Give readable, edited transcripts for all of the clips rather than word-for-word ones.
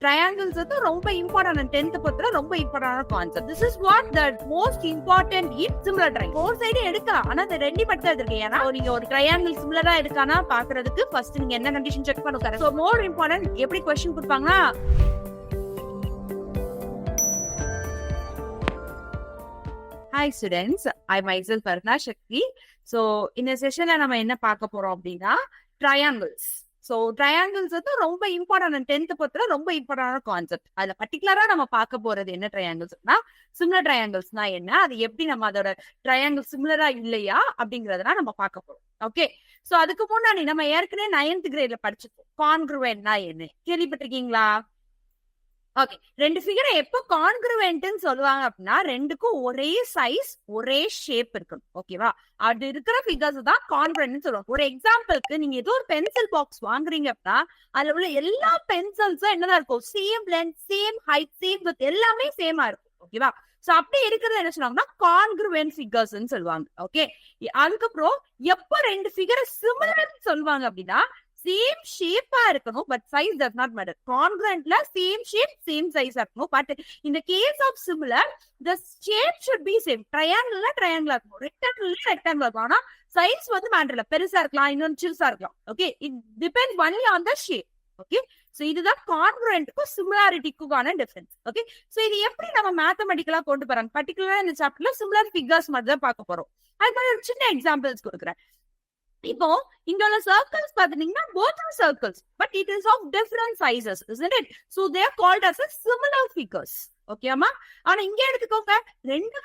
triangles வந்து ரொம்ப important 10th பொறுத்தவரை ரொம்ப இம்பார்ட்டன்டான concept. This is what the most important in similar triangle. Four side எடுக்கலாம், ஆனா அது ரெண்டு மட்டும் எடுத்துருக்கு. ஏன்னா நீங்க ஒரு ட்ரையாங்கிள் சிமிலரா இருக்கானா பாக்குறதுக்கு ஃபர்ஸ்ட் நீங்க என்ன கண்டிஷன் செக் பண்ணுங்க. சோ மோர் இம்பார்ட்டன்ட் எப்படி question கொடுப்பாங்கன்னா, Hi students, I myself Arna Shakti. So இந்த செஷன்ல நம்ம என்ன பார்க்க போறோம் அப்படின்னா triangles. So triangles வந்து ரொம்ப இம்பார்ட்டன்ட் 10th பொறுத்தவரை ரொம்ப இம்பார்ட்டன்டான கான்செப்ட். அதுல பர்டிகுலரா நம்ம பார்க்க போறது என்ன ட்ரையாங்கிள்ஸ்னா சிமிலர் ட்ரையாங்கிள்ஸ்னா என்ன, அது எப்படி நம்ம அதோட ட்ரையாங்கிள் சிமிலரா இல்லையா அப்படிங்கறதெல்லாம் நம்ம பார்க்க போறோம். ஓகே, சோ அதுக்கு முன்னாடி நம்ம ஏற்கனவே 9th கிரேட்ல படிச்சிருக்கோம். கான்க்ருவென்ட்னா என்ன கேள்விப்பட்டிருக்கீங்களா? ஓகே, ரெண்டு ஃபிகரை எப்போ கான்க்ருவென்ட்னு சொல்லுவாங்க அப்படின்னா ரெண்டுக்கும் ஒரே சைஸ் ஒரே ஷேப் இருக்கணும். ஓகேவா, அது இருக்கிற ஃபிகர்ஸ் தான் கான்க்ருவென்ட்னு சொல்லுவாங்க. ஒரு எக்ஸாம்பிளுக்கு நீங்க ஏதோ ஒரு பென்சில் பாக்ஸ் வாங்குறீங்க அப்படின்னா அதுல உள்ள எல்லா பென்சில்ஸும் என்னதான் இருக்கும், same length, same height, same width, எல்லாமே சேமா இருக்கும். ஓகேவா, சோ அப்படி இருக்கிறது என்ன சொல்லுவாங்கன்னா கான்க்ருவென்ட் ஃபிகர்ஸ்னு சொல்லுவாங்க. ஓகே, அதுக்கப்புறம் எப்ப ரெண்டு ஃபிகரை சிமிலர்னு சொல்லுவாங்க அப்படின்னா சேம் ஷேப்பா இருக்கணும், but size does not matter. கான்க்ருவென்ட்ல சேம் ஷேப் சேம் சைஸ் இருக்கணும், பட் இந்த case of similar the shape should be same. ட்ரையாங்கிள்ல ட்ரையாங்கிளா இருக்கணும், ரெக்டாங்கிள்ல ரெக்டாங்கிளா இருக்கணும். ஆனா சைஸ் வந்து மேட்டர் இல்ல, பெருசா இருக்கலாம், இன்னொன்னு சிறுசா இருக்கலாம். Okay, it depends only on the shape. Okay, so இதுதான் கான்க்ருவென்ட்க்கும் சிமிலாரிட்டிக்குமான டிஃபரன்ஸ். ஓகே, சோ இது எப்படி நம்ம மேத்தமெட்டிக்கலா கொண்டு போறாங்க, பர்டிகுலரா இந்த சாப்டர்ல சிமிலர் ஃபிகர்ஸ் மட்டும் தான் பார்க்க போறோம். அது மாதிரி ஒரு சின்ன எக்ஸாம்பிள்ஸ் கொடுக்குறேன். இப்போ இங்க உள்ள சர்க்கிள்ஸ் பாத்தீங்கன்னா both are circles but it is of different sizes, isn't it? So they are called as a similar figures. ஓகேமா, ஆனா இங்க எடுத்துக்கோங்க, ரெண்டு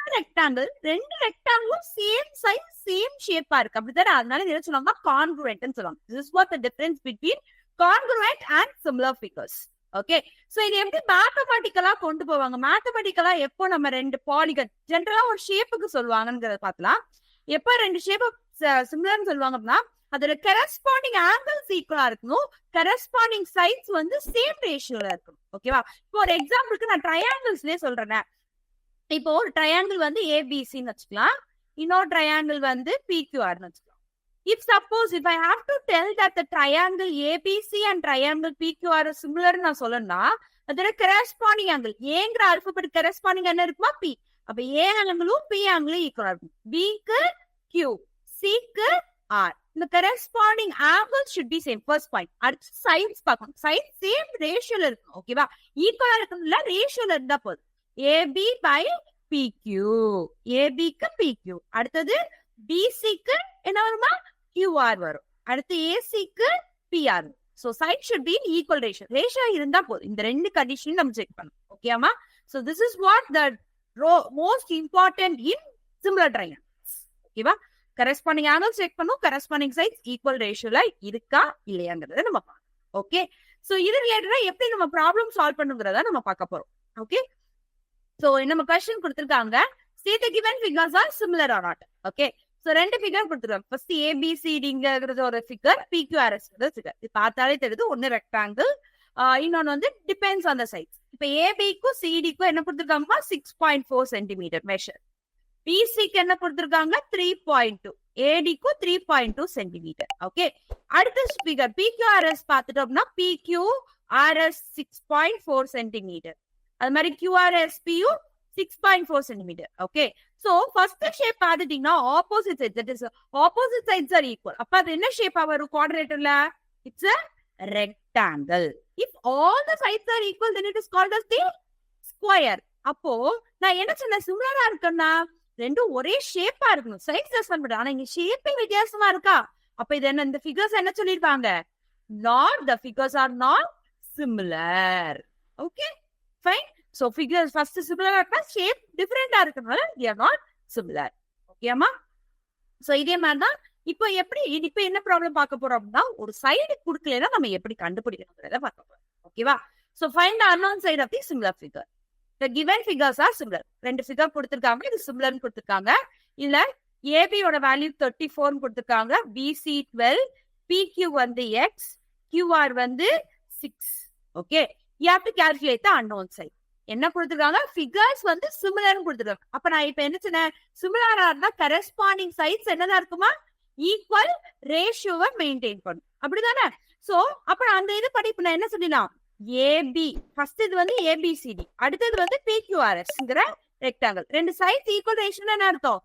ரெக்டாங்கிளும் சேம் சைஸ் சேம் ஷேப்பா இருக்கு, அப்படித்தானே? அதனால என்ன சொல்லுவாங்க, கான்க்ருவென்ட்னு சொல்லுவாங்க. This is what the difference between congruent and similar figures. Okay, so இது எப்படி மேத்தமெட்டிக்கலா கொண்டு போவாங்க? மேத்தமெட்டிக்கலா எப்போ நம்ம ரெண்டு பாலிகன் ஜென்ரலா ஒரு ஷேப்புக்கு சொல்லுவாங்கங்கறத பார்க்கலாம். எப்ப ரெண்டு ஷேப் சிமிலர்னு சொல்லுவாங்க அப்படின்னா அதோட கரஸ்பாண்டிங் ஆங்கிள்ஸ் ஈக்குவலா இருக்கணும், கரஸ்பாண்டிங் சைட்ஸ் வந்து சேம் ரேஷியோல இருக்கணும். ஓகேவா, இப்போ ஒரு எக்ஸாம்பிளுக்கு நான் ட்ரையாங்கிள்ஸ்லயே சொல்றேன். இப்போ ஒரு ட்ரையாங்கிள் வந்து ஏபிசின்னு வச்சுக்கலாம், இன்னொரு ட்ரையாங்கிள் வந்து பிக்யூஆர்னு வச்சுக்கலாம். If suppose if I have to tell that the triangle ABC and triangle PQR are similar நான் சொல்லணும்னா அதோட கரஸ்பாண்டிங் ஆங்கிள் ஏங்கிற ஆல்பபெட் கரஸ்பாண்டிங் என்ன இருக்குமா பி. அப்ப ஏ ஆங்கிளும் பி ஆங்கிளும் ஈக்குவலா இருக்கும். பிக்கு கியூ, சிக்கு ஆர். இந்த corresponding angle should be same. First point. அடுத்து சைட்ஸ் பார்க்கணும், சைட் சேம் ரேஷியோல இருக்கும். ஓகேவா, ஈக்குவலா இருக்கணும்ல, ரேஷியோல இருந்தா போதும். ஏபி பை பிக்யூ, ஏபிக்கு பிக்யூ. அடுத்தது பிசிக்கு என்ன வருமா, QR வரும். அடுத்து ஏசிக்கு PR. So side should be equal ratio. Ratio இருந்தா போதும். இந்த ரெண்டு கண்டிஷனையும் நம்ம செக் பண்ணணும். ஓகேமா, so this is what the most important in similar triangles. ஓகேவா, கரஸ்பாண்டிங் ஆங்கிள் செக் பண்ணும், கரஸ்பாண்டிங் சைட்ஸ் ஈக்குவல் ரேஷியோல இருக்கா இல்லையாங்கிறத நம்ம பார்க்கணும். ஓகே, சோ இது ரிலேட்டடா எப்படி நம்ம ப்ராப்ளம் சால்வ் பண்ணுங்கிறத நம்ம பார்க்க போறோம். ஓகே, சோ நம்ம क्वेश्चन கொடுத்திருக்காங்க, state the given figures are similar or not. Okay, so ரெண்டு ஃபிகர் கொடுத்துருக்காங்க. ஃபர்ஸ்ட் ஏபிசிடிங்கிறது ஒரு ஃபிகர், பிக்யூஆர்எஸ் ஃபிகர். இது பார்த்தாலே தெரியுது, ஒன்னு ரெக்டாங்கிள், இன்னொன்னு வந்து டிபெண்ட்ஸ் ஆன் த சைஸ். இப்ப ஏபிக்கும் சிடிக்கும் என்ன கொடுத்துருக்காங்க, 6.4 சென்டிமீட்டர் மெஷர். பிசிக்கு என்ன கொடுத்துருக்காங்க, 3.2. ஏடிக்கும் 3.2 சென்டிமீட்டர். ஓகே, அடுத்த ஃபிகர் பிக்யூஆர்எஸ் பார்த்துட்டோம்னா பிக்யூஆர்எஸ் 6.4 சென்டிமீட்டர். அது மாதிரி கியூஆர்எஸ்பியும் 6.4 centimetre. Okay, so first shape பாத்துட்டீங்கன்னா opposite sides, that is opposite sides are equal. அப்ப அது என்ன ஷேப்பா வரும் குவாட்ரேட்டர்ல? It's a rectangle. If all the sides are equal then it is called as the square. அப்போ நான் என்ன சொன்ன, சிமிலரா இருக்குன்னா ரெண்டும் ஒரே ஷேப்பா இருக்கணும், சைஸ் டசன்ட் மேட்டர். ஆனா இங்க ஷேப்பே வித்தியாசமா இருக்கா, அப்ப இது என்ன, இந்த ஃபிகர்ஸ் என்ன சொல்லிருப்பாங்க, not the figures are not similar. Okay fine. So figures first similar ஆ shape different இருக்கனால they are not similar. ஓகேமா, சோ இதே மாதிரி தான் இப்போ இப்போ என்ன ப்ராப்ளம் பார்க்க போறோம் அப்படின்னா ஒரு சைடு கொடுக்கலன்னா நம்ம எப்படி கண்டுபிடிக்கணும்ன்றத பார்க்க போறோம். ஓகேவா, so find the unknown side of the similar figure. The given figures are similar. ரெண்டு ஃபிகர் கொடுத்திருக்காங்க, இது சிமிலர்னு கொடுத்திருக்காங்க. இல்ல ஏபி ஓட வேல்யூ 34 னு கொடுத்திருக்காங்க, பிசி 12, பிக்யூ வந்து x, QR வந்து 6. Okay, you have to calculate the unknown side. என்ன கொடுத்திருக்காங்க, ஃபிகர்ஸ் வந்து சிமிலர்னு கொடுத்திருக்காங்க. அப்ப நான் இப்ப என்ன சொன்னேன், சிமிலரா இருந்தா கரஸ்பாண்டிங் சைட்ஸ் என்னதான் இருக்குமா, ஈக்குவல் ரேஷியோவை மெயின்டைன் பண்ணும், அப்படிதானே? சோ அப்ப அந்த இது படி இப்ப நான் என்ன சொல்லிடலாம், ஏபி ஃபர்ஸ்ட் இது வந்து ஏபிசிடி, அடுத்தது வந்து பிக்யூஆர்எஸ்ங்கிற ரெக்டாங்கிள். ரெண்டு சைட்ஸ் ஈக்குவல் ரேஷியோன்னு என்ன அர்த்தம்?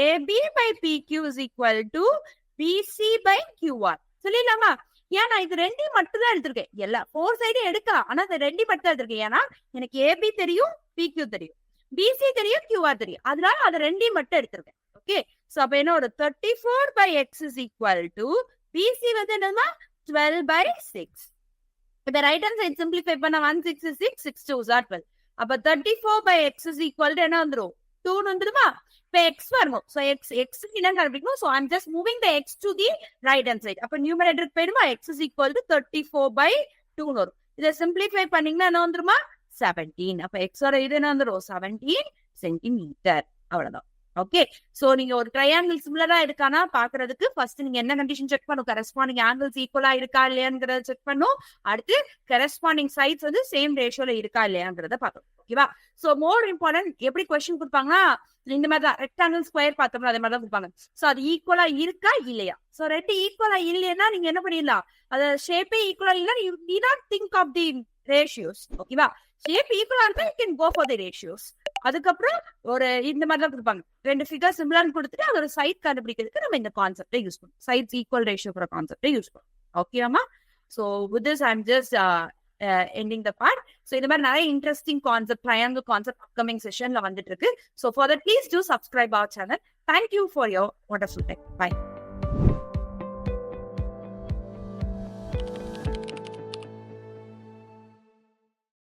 AB by PQ is equal to BC by QR சொல்லிடலாமா? ஏன் நான் இது ரெண்டையும் மட்டும் தான் எடுத்திருக்கேன், எல்லா 4 சைடும் எடுக்கலாம், ஆனா இந்த ரெண்டையும் மட்டும் தான் எடுத்திருக்கேன். ஏன்னா எனக்கு ஏபி தெரியும், பிக்யூ தெரியும், பிசி தெரியும், கியூஆர் தெரியும், அதனால அதை ரெண்டையும் மட்டும் எடுத்திருக்கேன். ஓகே, சோ அப்ப என்ன ஒரு 34 by x is equal to BC வந்து என்னன்னா 12 by 6. இப்ப ரைட் ஹேண்ட் சைடு சிம்பிளிஃபை பண்ண 1 6 is 6, 6 2s are 12. அப்ப 34 by x is equal to என்ன வந்துரும்? 2 வந்துருமா? இப்ப x வரணும். So x என்ன கண்டுபிடிக்கணும்? So I'm just moving the x to the right hand side. அப்ப நியூமரேட்டருக்கு போயிடுமா? x is equal to 34 by 2 வரும். இதை சிம்பிளிஃபை பண்ணீங்கன்னா என்ன வந்துருமா? 17. அப்ப x ஓட இது என்ன வந்துரும்? 17 சென்டிமீட்டர். அவ்வளவுதான். ஓகே, சோ நீங்க ஒரு ட்ரையாங்கிள் சிமிலரா இருக்கானா பாக்குறதுக்கு ஃபர்ஸ்ட் நீங்க என்ன கண்டிஷன் செக் பண்ணும்? கரெஸ்பாண்டிங் ஆங்கிள்ஸ் ஈக்குவலா இருக்கா இல்லையாங்கிறத செக் பண்ணும். அடுத்து கரெஸ்பாண்டிங் சைட்ஸ் வந்து சேம் ரேஷியோல இருக்கா இல்லையாங்கிறத பார்க்கணும். ஓகேவா? சோ மோர் இம்பார்ட்டன்ட் எப்படி கொஸ்டின் கொடுப்பாங்கன்னா இந்த மாதிரி தான் ரெக்டாங்கிள் ஸ்கொயர் பார்த்தோம்னா அதே மாதிரி தான் கொடுப்பாங்க. சோ அது ஈக்குவலா இருக்கா இல்லையா? சோ ரெண்டு ஈக்குவலா இல்லையா நீங்க என்ன பண்ணிடலாம், அது ஷேப்பே ஈக்குவலா இல்லைன்னா you need not think of the ratios. ஓகேவா? ஷேப் ஈக்குவலா இருந்தா you can go for the ratios. அதுக்கப்புறம் ஒரு இந்த மாதிரி தான் கொடுப்பாங்க, ரெண்டு ஃபிகர் சிமிலர்னு கொடுத்துட்டு அதோட சைட் கண்டுபிடிக்கிறதுக்கு நம்ம இந்த கான்செப்டை யூஸ் பண்ணுவோம், சைட்ஸ் ஈக்குவல் ரேஷியோ ஃபார் கான்செப்டை யூஸ் பண்ணுவோம். ஓகேவாமா? So with this I am just ending the part. So இந்த மாதிரி நிறைய interesting concept, triangle concept upcoming செஷன்ல வந்துட்டு இருக்கு. So for that please do subscribe our channel. Thank you for your wonderful time. By.